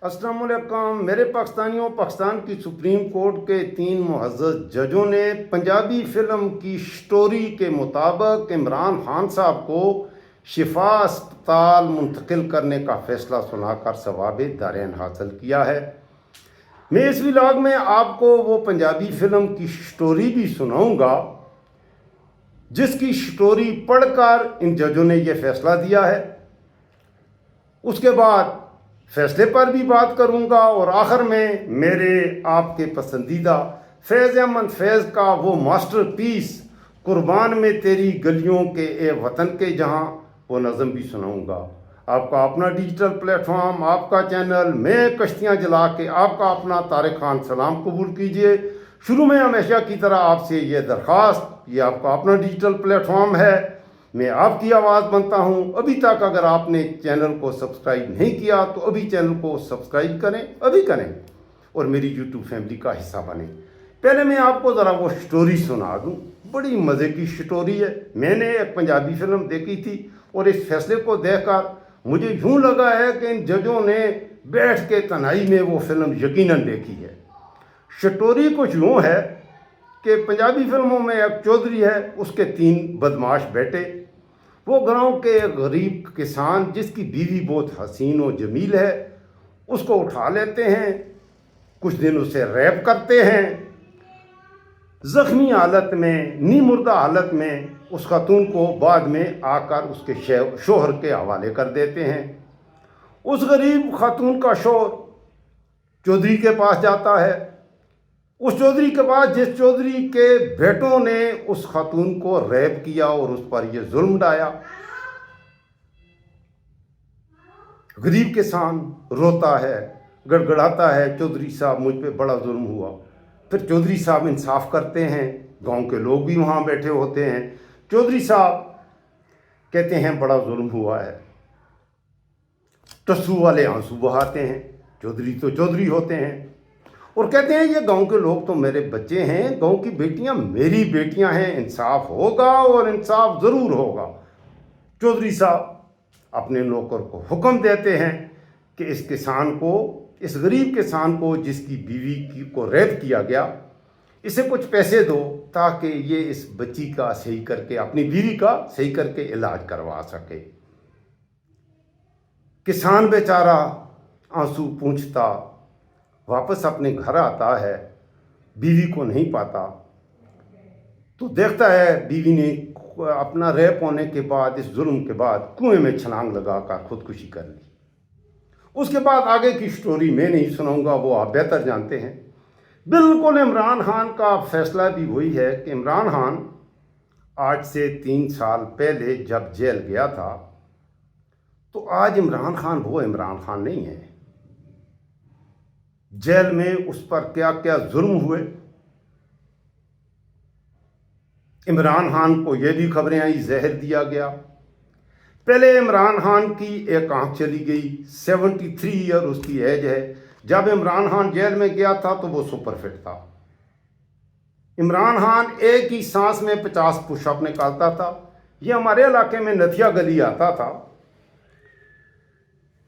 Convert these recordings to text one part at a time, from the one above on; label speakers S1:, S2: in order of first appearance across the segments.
S1: السلام علیکم میرے پاکستانیوں، پاکستان کی سپریم کورٹ کے 3 معزز ججوں نے پنجابی فلم کی سٹوری کے مطابق عمران خان صاحب کو شفا اسپتال منتقل کرنے کا فیصلہ سنا کر ثواب دارین حاصل کیا ہے۔ میں اس ولاگ میں آپ کو وہ پنجابی فلم کی سٹوری بھی سناؤں گا جس کی سٹوری پڑھ کر ان ججوں نے یہ فیصلہ دیا ہے۔ اس کے بعد فیصلے پر بھی بات کروں گا اور آخر میں میرے آپ کے پسندیدہ فیض احمد فیض کا وہ ماسٹر پیس قربان میں تیری گلیوں کے اے وطن کے جہاں وہ نظم بھی سناؤں گا۔ آپ کا اپنا ڈیجیٹل پلیٹ فارم، آپ کا چینل میں کشتیاں جلا کے آپ کا اپنا طارق خان سلام قبول کیجئے۔ شروع میں ہمیشہ کی طرح آپ سے یہ درخواست، یہ آپ کا اپنا ڈیجیٹل پلیٹ فارم ہے، میں آپ کی آواز بنتا ہوں۔ ابھی تک اگر آپ نے چینل کو سبسکرائب نہیں کیا تو ابھی چینل کو سبسکرائب کریں، ابھی کریں اور میری یوٹیوب فیملی کا حصہ بنیں۔ پہلے میں آپ کو ذرا وہ سٹوری سنا دوں، بڑی مزے کی سٹوری ہے۔ میں نے ایک پنجابی فلم دیکھی تھی اور اس فیصلے کو دیکھ کر مجھے یوں لگا ہے کہ ان ججوں نے بیٹھ کے تنہائی میں وہ فلم یقیناً دیکھی ہے۔ سٹوری کچھ یوں ہے کہ پنجابی فلموں میں ایک چودھری ہے، اس کے 3 بدماش بیٹے۔ وہ گاؤں کے ایک غریب کسان جس کی بیوی بہت حسین و جمیل ہے، اس کو اٹھا لیتے ہیں، کچھ دن اسے ریپ کرتے ہیں، زخمی حالت میں، نیم مردہ حالت میں اس خاتون کو بعد میں آ کر اس کے شوہر کے حوالے کر دیتے ہیں۔ اس غریب خاتون کا شوہر چودھری کے پاس جاتا ہے، اس چودھری کے پاس جس چودھری کے بیٹوں نے اس خاتون کو ریپ کیا اور اس پر یہ ظلم ڈھایا۔ غریب کسان روتا ہے، گڑ گڑاتا ہے، چودھری صاحب مجھ پہ بڑا ظلم ہوا۔ پھر چودھری صاحب انصاف کرتے ہیں، گاؤں کے لوگ بھی وہاں بیٹھے ہوتے ہیں۔ چودھری صاحب کہتے ہیں بڑا ظلم ہوا ہے، ٹسو والے آنسو بہاتے ہیں، چودھری تو چودھری ہوتے ہیں، اور کہتے ہیں یہ گاؤں کے لوگ تو میرے بچے ہیں، گاؤں کی بیٹیاں میری بیٹیاں ہیں، انصاف ہوگا اور انصاف ضرور ہوگا۔ چودھری صاحب اپنے نوکر کو حکم دیتے ہیں کہ اس کسان کو، اس غریب کسان کو جس کی بیوی کو ریپ کیا گیا، اسے کچھ پیسے دو تاکہ یہ اس بچی کا صحیح کر کے، اپنی بیوی کا صحیح کر کے علاج کروا سکے۔ کسان بیچارہ آنسو پونچھتا واپس اپنے گھر آتا ہے، بیوی کو نہیں پاتا تو دیکھتا ہے بیوی نے اپنا ریپ ہونے کے بعد، اس ظلم کے بعد کنویں میں چھلانگ لگا کر خودکشی کر لی۔ اس کے بعد آگے کی سٹوری میں نہیں سناؤں گا، وہ آپ بہتر جانتے ہیں۔ بالکل عمران خان کا فیصلہ بھی وہی ہے کہ عمران خان آج سے 3 سال پہلے جب جیل گیا تھا تو آج عمران خان وہ عمران خان نہیں ہے۔ جیل میں اس پر کیا کیا ظلم ہوئے، عمران خان کو یہ بھی خبریں آئی زہر دیا گیا۔ پہلے عمران خان کی ایک آنکھ چلی گئی، 73 ایئر اس کی ایج ہے۔ جب عمران خان جیل میں گیا تھا تو وہ سپر فٹ تھا۔ عمران خان ایک ہی سانس میں 50 پش اپ نکالتا تھا۔ یہ ہمارے علاقے میں نتھیا گلی آتا تھا،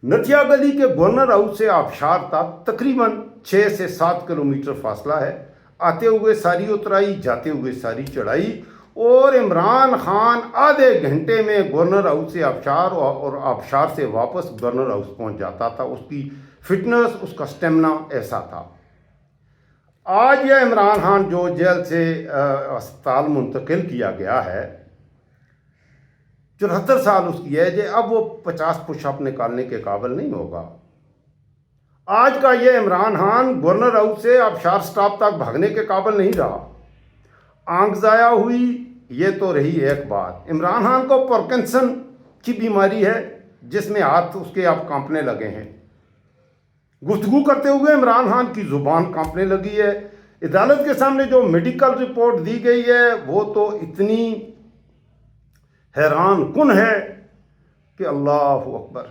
S1: نتھیا گلی کے گورنر ہاؤس سے آبشار تک تقریباً 6 سے 7 کلومیٹر فاصلہ ہے۔ آتے ہوئے ساری اترائی، جاتے ہوئے ساری چڑھائی، اور عمران خان آدھے گھنٹے میں گورنر ہاؤس سے آبشار اور آبشار سے واپس گورنر ہاؤس پہنچ جاتا تھا۔ اس کی فٹنس، اس کا سٹیمنا ایسا تھا۔ آج یہ عمران خان جو جیل سے اسپتال منتقل کیا گیا ہے، 74 سال اس کی ایج ہے، اب وہ 50 پش اپ نکالنے کے قابل نہیں ہوگا۔ آج کا یہ عمران خان گورنر ہاؤس سے آبشار سٹاپ تک بھاگنے کے قابل نہیں رہا۔ آنکھ ضائع ہوئی، یہ تو رہی ایک بات۔ عمران خان کو پارکنسن کی بیماری ہے جس میں ہاتھ اس کے اب کانپنے لگے ہیں۔ گفتگو کرتے ہوئے عمران خان کی زبان کانپنے لگی ہے۔ عدالت کے سامنے جو میڈیکل رپورٹ دی گئی ہے وہ تو اتنی حیران کن ہے کہ اللہ اکبر۔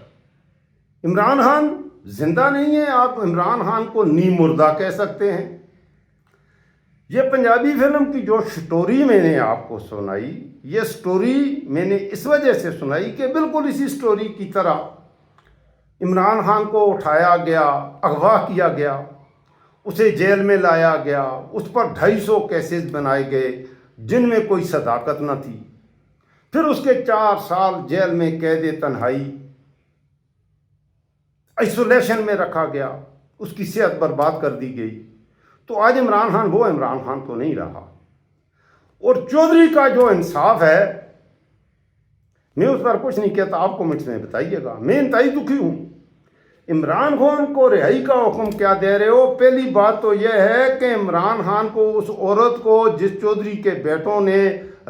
S1: عمران خان زندہ نہیں ہے، آپ عمران خان کو نیم مردہ کہہ سکتے ہیں۔ یہ پنجابی فلم کی جو سٹوری میں نے آپ کو سنائی، یہ سٹوری میں نے اس وجہ سے سنائی کہ بالکل اسی سٹوری کی طرح عمران خان کو اٹھایا گیا، اغوا کیا گیا، اسے جیل میں لایا گیا، اس پر 250 کیسز بنائے گئے جن میں کوئی صداقت نہ تھی، پھر اس کے 4 سال جیل میں قید تنہائی آئسولیشن میں رکھا گیا، اس کی صحت برباد کر دی گئی۔ تو آج عمران خان وہ عمران خان تو نہیں رہا۔ اور چودھری کا جو انصاف ہے، میں اس پر کچھ نہیں کہتا، آپ کمنٹس میں بتائیے گا، میں انتہائی دکھی ہوں۔ عمران خان کو رہائی کا حکم کیا دے رہے ہو؟ پہلی بات تو یہ ہے کہ عمران خان کو، اس عورت کو جس چودھری کے بیٹوں نے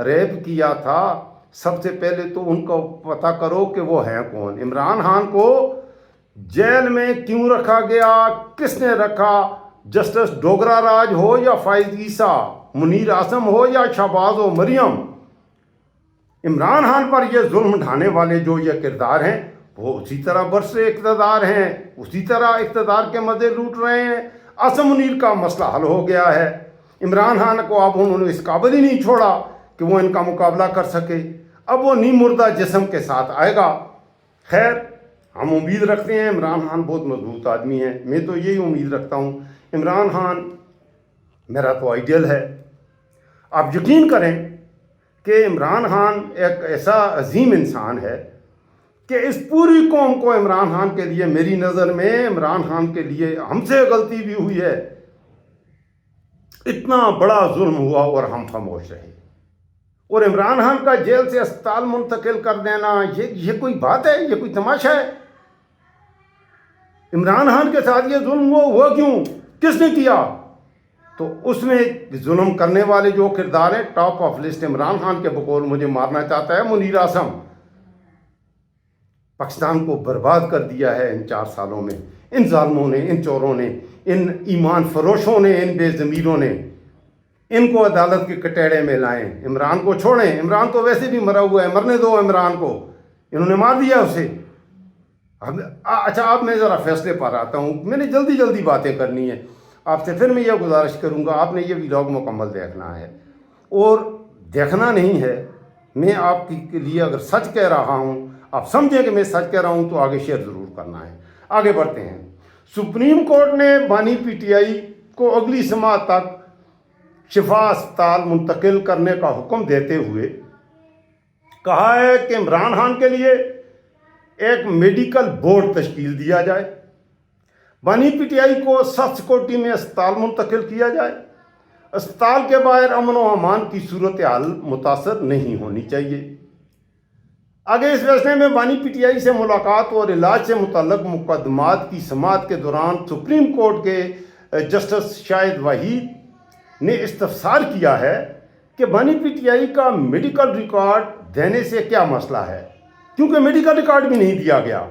S1: ریپ کیا تھا، سب سے پہلے تو ان کو پتہ کرو کہ وہ ہیں کون۔ عمران خان کو جیل میں کیوں رکھا گیا، کس نے رکھا؟ جسٹس ڈوگرا راج ہو یا فائز عیسیٰ، منیر اعظم ہو یا شہباز و مریم، عمران خان پر یہ ظلم ڈھانے والے جو یہ کردار ہیں، وہ اسی طرح برسر اقتدار ہیں، اسی طرح اقتدار کے مزے لوٹ رہے ہیں۔ اعظم منیر کا مسئلہ حل ہو گیا ہے، عمران خان کو اب انہوں نے اس قابل ہی نہیں چھوڑا کہ وہ ان کا مقابلہ کر سکے، اب وہ نیم مردہ جسم کے ساتھ آئے گا۔ خیر، ہم امید رکھتے ہیں، عمران خان بہت مضبوط آدمی ہے، میں تو یہی امید رکھتا ہوں۔ عمران خان میرا تو آئیڈیل ہے۔ آپ یقین کریں کہ عمران خان ایک ایسا عظیم انسان ہے کہ اس پوری قوم کو عمران خان کے لیے، میری نظر میں عمران خان کے لیے ہم سے غلطی بھی ہوئی ہے، اتنا بڑا ظلم ہوا اور ہم خاموش رہے، اور عمران خان کا جیل سے اسپتال منتقل کر دینا، یہ کوئی بات ہے؟ یہ کوئی تماشا ہے؟ عمران خان کے ساتھ یہ ظلم ہوا کیوں؟ کس نے کیا؟ تو اس میں ظلم کرنے والے جو کردار ہیں، top of list Imran Khan کے بقول مجھے مارنا چاہتا ہے منیر اعظم۔ پاکستان کو برباد کر دیا ہے ان 4 سالوں میں، ان ظالموں نے، ان چوروں نے، ان ایمان فروشوں نے، ان بے ضمیروں نے۔ ان کو عدالت کے کٹہرے میں لائیں، عمران کو چھوڑیں، عمران تو ویسے بھی مرا ہوا ہے، مرنے دو عمران کو، انہوں نے مار دیا اسے۔ اچھا، اب میں ذرا فیصلے پر آتا ہوں، میں نے جلدی باتیں کرنی ہے آپ سے، پھر میں یہ گزارش کروں گا، آپ نے یہ ویلاگ مکمل دیکھنا ہے، اور دیکھنا نہیں ہے، میں آپ کے لیے اگر سچ کہہ رہا ہوں، آپ سمجھیں کہ میں سچ کہہ رہا ہوں، تو آگے شیئر ضرور کرنا ہے۔ آگے بڑھتے ہیں۔ سپریم کورٹ نے بانی پی ٹی آئی کو اگلی سماعت تک شفا اسپتال منتقل کرنے کا حکم دیتے ہوئے کہا ہے کہ عمران خان کے لیے ایک میڈیکل بورڈ تشکیل دیا جائے، بانی پی ٹی آئی کو سخت سیکورٹی میں اسپتال منتقل کیا جائے، اسپتال کے باہر امن و امان کی صورتحال متاثر نہیں ہونی چاہیے۔ آگے اس فیصلے میں بانی پی ٹی آئی سے ملاقات اور علاج سے متعلق مقدمات کی سماعت کے دوران سپریم کورٹ کے جسٹس شاہد وحید نے استفسار کیا ہے کہ بانی پی ٹی آئی کا میڈیکل ریکارڈ دینے سے کیا مسئلہ ہے، کیونکہ میڈیکل ریکارڈ بھی نہیں دیا گیا۔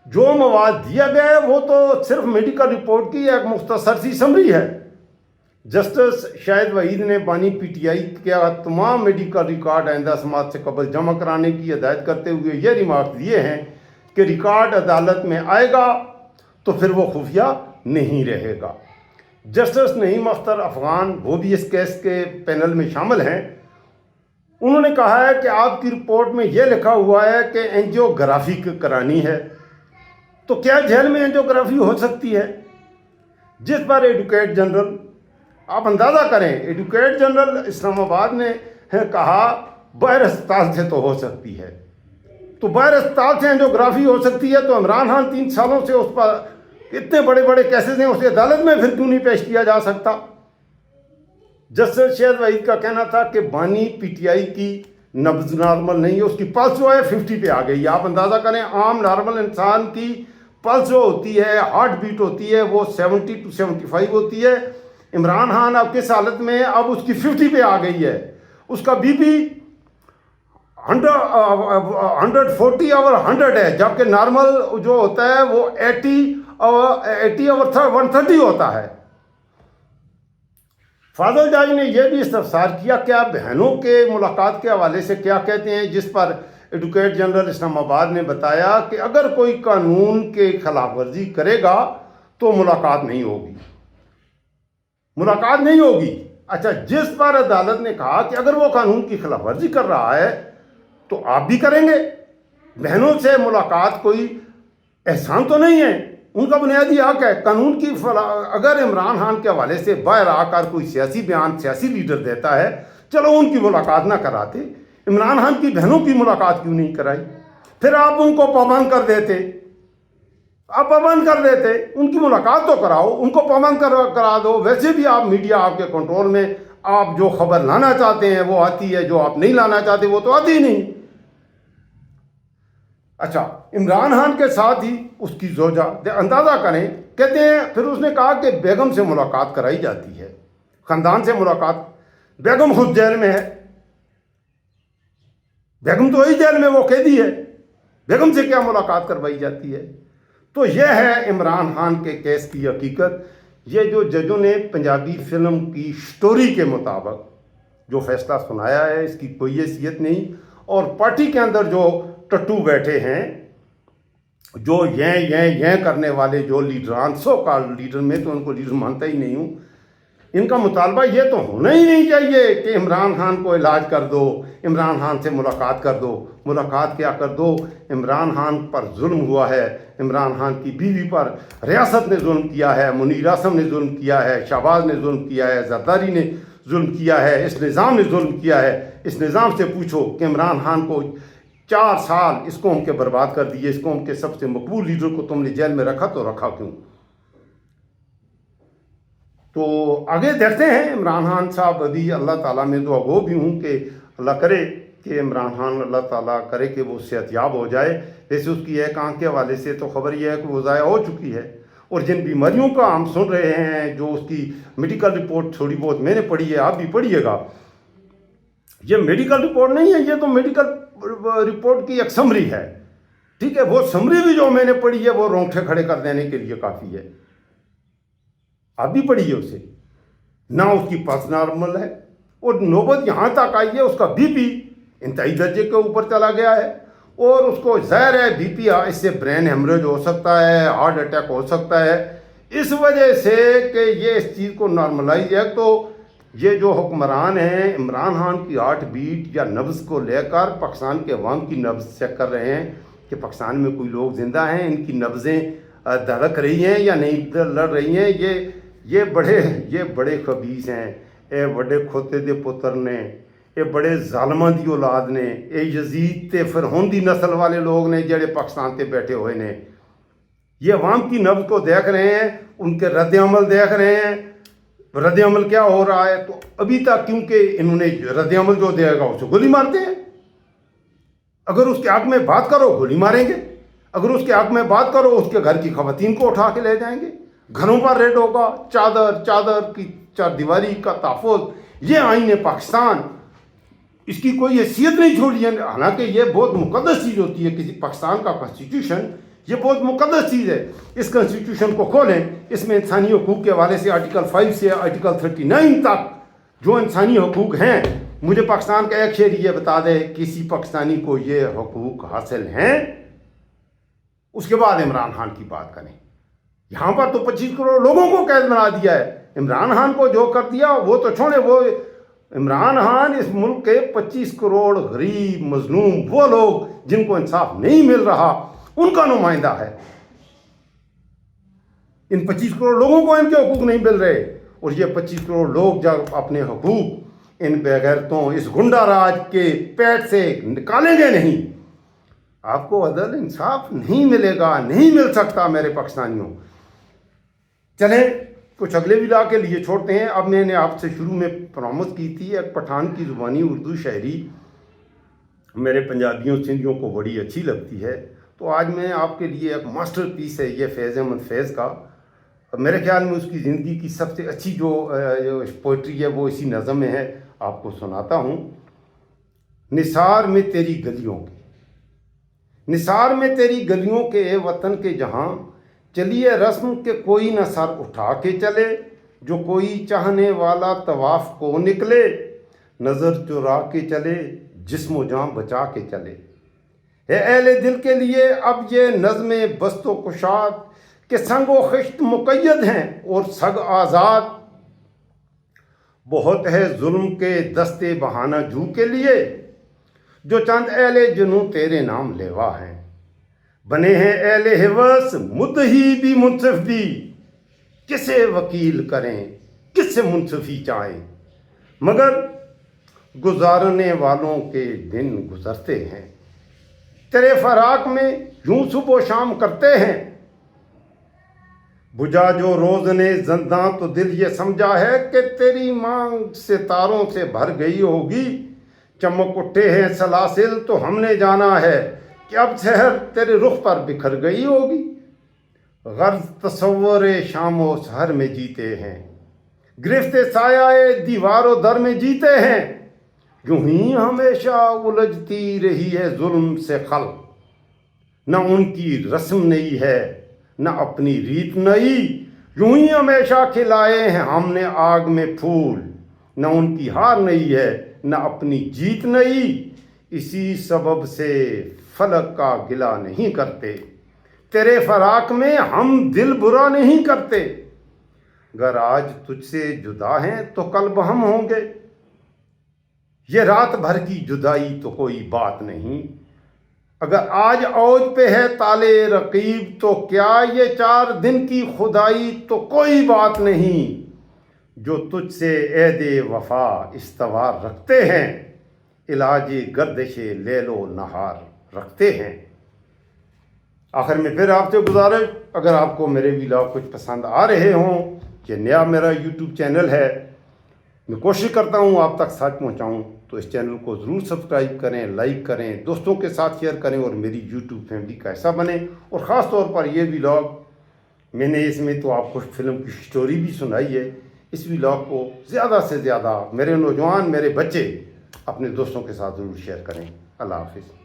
S1: جو مواد دیا گیا ہے وہ تو صرف میڈیکل رپورٹ کی ایک مختصر سی سمری ہے۔ جسٹس شاہد وحید نے بانی پی ٹی آئی کے تمام میڈیکل ریکارڈ آئندہ سماعت سے قبل جمع کرانے کی ہدایت کرتے ہوئے یہ ریمارک دیے ہیں کہ ریکارڈ عدالت میں آئے گا تو پھر وہ خفیہ نہیں رہے گا۔ جسٹس نعیم اختر افغان، وہ بھی اس کیس کے پینل میں شامل ہیں، انہوں نے کہا ہے کہ آپ کی رپورٹ میں یہ لکھا ہوا ہے کہ اینجیوگرافی کرانی ہے، تو کیا جیل میں اینجیوگرافی ہو سکتی ہے؟ جس پر ایڈوکیٹ جنرل، آپ اندازہ کریں، ایڈوکیٹ جنرل اسلام آباد نے کہا باہر اسپتال سے تو ہو سکتی ہے، تو باہر اسپتال سے اینجیوگرافی ہو سکتی ہے، تو عمران خان 3 سالوں سے اس پر اتنے بڑے کیسز ہیں، اسے عدالت میں پھر کیوں نہیں پیش کیا جا سکتا؟ جسٹس شاہد وحید کا کہنا تھا کہ بانی پی ٹی آئی کی نبض نارمل نہیں ہے، اس کی پلس جو ہے 50 پہ آ گئی ہے۔ آپ اندازہ کریں، عام نارمل انسان کی پلس جو ہوتی ہے، ہارٹ بیٹ ہوتی ہے، وہ 70 to 75 ہوتی ہے۔ عمران خان اب کس حالت میں، اب اس کی 50 پہ آ گئی ہے، اس کا بی پی 140 over 100 ہے، جبکہ نارمل جو ہوتا ہے وہ 80 over 130 ہوتا ہے۔ فاضل جاج نے یہ بھی استفسار کیا کہ آپ بہنوں کے ملاقات کے حوالے سے کیا کہتے ہیں، جس پر ایڈوکیٹ جنرل اسلام آباد نے بتایا کہ اگر کوئی قانون کے خلاف ورزی کرے گا تو ملاقات نہیں ہوگی، ملاقات نہیں ہوگی۔ اچھا، جس پر عدالت نے کہا کہ اگر وہ قانون کی خلاف ورزی کر رہا ہے تو آپ بھی کریں گے، بہنوں سے ملاقات کوئی احسان تو نہیں ہے، ان کا بنیادی حق ہے قانون کی اگر عمران خان کے حوالے سے باہر آ کر کوئی سیاسی بیان سیاسی لیڈر دیتا ہے، چلو ان کی ملاقات نہ کراتے، عمران خان کی بہنوں کی ملاقات کیوں نہیں کرائی؟ پھر آپ ان کو پابند کر دیتے، ان کی ملاقات تو کراؤ، ان کو پابند کرا دو۔ ویسے بھی آپ میڈیا آپ کے کنٹرول میں، آپ جو خبر لانا چاہتے ہیں وہ آتی ہے، جو آپ نہیں لانا چاہتے وہ تو آتی ہی نہیں۔ اچھا، عمران خان کے ساتھ ہی اس کی زوجہ، اندازہ کریں، کہتے ہیں پھر اس نے کہا کہ بیگم سے ملاقات کرائی جاتی ہے، خاندان سے ملاقات، بیگم خود جیل میں ہے، بیگم تو وہی جیل میں، وہ قیدی ہے، بیگم سے کیا ملاقات کروائی جاتی ہے؟ تو یہ ہے عمران خان کے کیس کی حقیقت۔ یہ جو ججوں نے پنجابی فلم کی سٹوری کے مطابق جو فیصلہ سنایا ہے، اس کی کوئی حیثیت نہیں، اور پارٹی کے اندر جو ٹٹو بیٹھے ہیں، جو یہ کرنے والے جو لیڈران، سو کالڈ لیڈر، میں تو ان کو لیڈر مانتا ہی نہیں ہوں، ان کا مطالبہ یہ تو ہونا ہی نہیں چاہیے کہ عمران خان کو علاج کر دو، عمران خان سے ملاقات کر دو۔ ملاقات کیا کر دو؟ عمران خان پر ظلم ہوا ہے، عمران خان کی بیوی پر ریاست نے ظلم کیا ہے، منیر اعظم نے ظلم کیا ہے، شہباز نے ظلم کیا ہے، زرداری نے ظلم کیا ہے، اس نظام نے ظلم کیا ہے۔ اس نظام سے پوچھو کہ عمران خان کو 4 سال اس قوم کے برباد کر دیے، اس قوم کے سب سے مقبول لیڈر کو تم نے جیل میں رکھا، تو رکھا کیوں؟ تو آگے دیکھتے ہیں عمران خان صاحب، ابھی اللہ تعالیٰ میں دعا گو بھی ہوں کہ اللہ کرے کہ عمران خان، اللہ تعالیٰ کرے کہ وہ صحت یاب ہو جائے۔ ویسے اس کی ایک آنکھ کے حوالے سے تو خبر یہ ہے کہ وہ ضائع ہو چکی ہے، اور جن بیماریوں کا ہم سن رہے ہیں، جو اس کی میڈیکل رپورٹ تھوڑی بہت میں نے پڑھی ہے، آپ بھی پڑھیے گا، یہ میڈیکل رپورٹ نہیں ہے، یہ تو میڈیکل رپورٹ کی ایک سمری ہے، ٹھیک ہے؟ وہ سمری بھی جو میں نے پڑھی ہے وہ رونگٹے کھڑے کر دینے کے لیے کافی ہے۔ آپ بھی پڑھیے اسے، نہ اس کی پلس نارمل ہے، اور نوبت یہاں تک آئی ہے اس کا بی پی انتہائی درجے کے اوپر چلا گیا ہے، اور اس کو ظاہر ہے بی پی، اس سے برین ہیمریج ہو سکتا ہے، ہارٹ اٹیک ہو سکتا ہے، اس وجہ سے کہ یہ اس چیز کو نارملائز ہے۔ تو یہ جو حکمران ہیں، عمران خان کی ہارٹ بیٹ یا نبض کو لے کر پاکستان کے عوام کی نبض چیک کر رہے ہیں کہ پاکستان میں کوئی لوگ زندہ ہیں، ان کی نبضیں دھڑک رہی ہیں یا نہیں لڑ رہی ہیں۔ یہ بڑے خبیث ہیں، اے بڑے کھوتے دے پتر نے، اے بڑے ظالماں دی اولاد نے، اے یزید تے فرعون دی نسل والے لوگ نے جڑے پاکستان تے بیٹھے ہوئے نے۔ یہ عوام کی نبض کو دیکھ رہے ہیں، ان کے رد عمل دیکھ رہے ہیں۔ رد عمل کیا ہو رہا ہے؟ تو ابھی تک کیونکہ انہوں نے رد عمل جو دے گا اسے گولی مارتے ہیں، اگر اس کے حق میں بات کرو گولی ماریں گے، اگر اس کے حق میں بات کرو اس کے گھر کی خواتین کو اٹھا کے لے جائیں گے، گھروں پر ریڈ ہوگا، چادر کی چار دیواری کا تحفظ۔ یہ آئین پاکستان، اس کی کوئی حیثیت نہیں چھوڑی ہے، حالانکہ یہ بہت مقدس چیز ہوتی ہے، کسی پاکستان کا کانسٹیٹیوشن یہ بہت مقدس چیز ہے۔ اس کانسٹیٹیوشن کو کھولیں، اس میں انسانی حقوق کے حوالے سے آرٹیکل 5 سے آرٹیکل 39 تک جو انسانی حقوق ہیں، مجھے پاکستان کا ایک شہری یہ بتا دے کسی پاکستانی کو یہ حقوق حاصل ہیں، اس کے بعد عمران خان کی بات کریں۔ یہاں پر تو 25 کروڑ لوگوں کو قید بنا دیا ہے۔ عمران خان کو جو کر دیا وہ تو چھوڑے، وہ عمران خان اس ملک کے 25 کروڑ غریب مظلوم، وہ لوگ جن کو انصاف نہیں مل رہا، ان کا نمائندہ ہے۔ ان 25 کروڑ لوگوں کو ان کے حقوق نہیں مل رہے، اور یہ 25 کروڑ لوگ جب اپنے حقوق ان بے غیرتوں، اس گنڈا راج کے پیٹ سے نکالیں گے نہیں، آپ کو عدل انصاف نہیں ملے گا، نہیں مل سکتا میرے پاکستانیوں۔ چلیں کچھ اگلے ولا کے لیے چھوڑتے ہیں۔ اب میں نے آپ سے شروع میں پرامس کی تھی، ایک پٹھان کی زبانی اردو شاعری میرے پنجابیوں سندھیوں کو بڑی اچھی لگتی ہے، تو آج میں آپ کے لیے ایک ماسٹر پیس ہے یہ فیض احمد فیض کا۔ میرے خیال میں اس کی زندگی کی سب سے اچھی جو پوئٹری ہے وہ اسی نظم میں ہے، آپ کو سناتا ہوں۔ نثار میں تیری گلیوں کے، نثار میں تیری گلیوں کے اے وطن کے جہاں، چلیے رسم کہ کوئی نہ سر اٹھا کے چلے، جو کوئی چاہنے والا طواف کو نکلے، نظر چرا کے چلے، جسم و جان بچا کے چلے۔ اے اہل دل کے لیے اب یہ نظم بست و کشاد، کہ سنگ و خشت مقید ہیں اور سگ آزاد، بہت ہے ظلم کے دستے بہانہ جو کے لیے، جو چند اہل جنوں تیرے نام لیوا ہیں، بنے ہیں اہل حوث مدعی بھی منصف بھی، کسے وکیل کریں کسے منصفی چاہیں، مگر گزارنے والوں کے دن گزرتے ہیں، تیرے فراق میں یوں صبح و شام کرتے ہیں، بجھا جو روز نے زنداں تو دل یہ سمجھا ہے کہ تیری مانگ ستاروں سے بھر گئی ہوگی، چمک اٹھے ہیں سلاسل تو ہم نے جانا ہے کہ اب سحر تیرے رخ پر بکھر گئی ہوگی، غرض تصور شام و سحر میں جیتے ہیں، گرفت سایہ دیوار و در میں جیتے ہیں، یوں ہی ہمیشہ الجھتی رہی ہے ظلم سے خلق، نہ ان کی رسم نئی ہے نہ اپنی ریت نئی، یوں ہی ہمیشہ کھلائے ہیں ہم نے آگ میں پھول، نہ ان کی ہار نئی ہے نہ اپنی جیت نئی، اسی سبب سے فلک کا گلہ نہیں کرتے، تیرے فراق میں ہم دل برا نہیں کرتے، گر آج تجھ سے جدا ہیں تو کل ہم ہوں گے، یہ رات بھر کی جدائی تو کوئی بات نہیں، اگر آج اوج پہ ہے تالے رقیب تو کیا یہ 4 دن کی خدائی تو کوئی بات نہیں، جو تجھ سے عہد وفا استوار رکھتے ہیں، علاج گردش لیل و نہار رکھتے ہیں۔ آخر میں پھر آپ سے گزارش، اگر آپ کو میرے ویلاگ کچھ پسند آ رہے ہوں، یہ نیا میرا یوٹیوب چینل ہے، میں کوشش کرتا ہوں آپ تک سچ پہنچاؤں، تو اس چینل کو ضرور سبسکرائب کریں، لائک کریں، دوستوں کے ساتھ شیئر کریں اور میری یوٹیوب فیملی کا حصہ بنیں۔ اور خاص طور پر یہ ویلاگ میں نے اس میں تو آپ کو فلم کی سٹوری بھی سنائی ہے، اس ویلاگ کو زیادہ سے زیادہ میرے نوجوان میرے بچے اپنے دوستوں کے ساتھ ضرور شیئر کریں۔ اللہ حافظ۔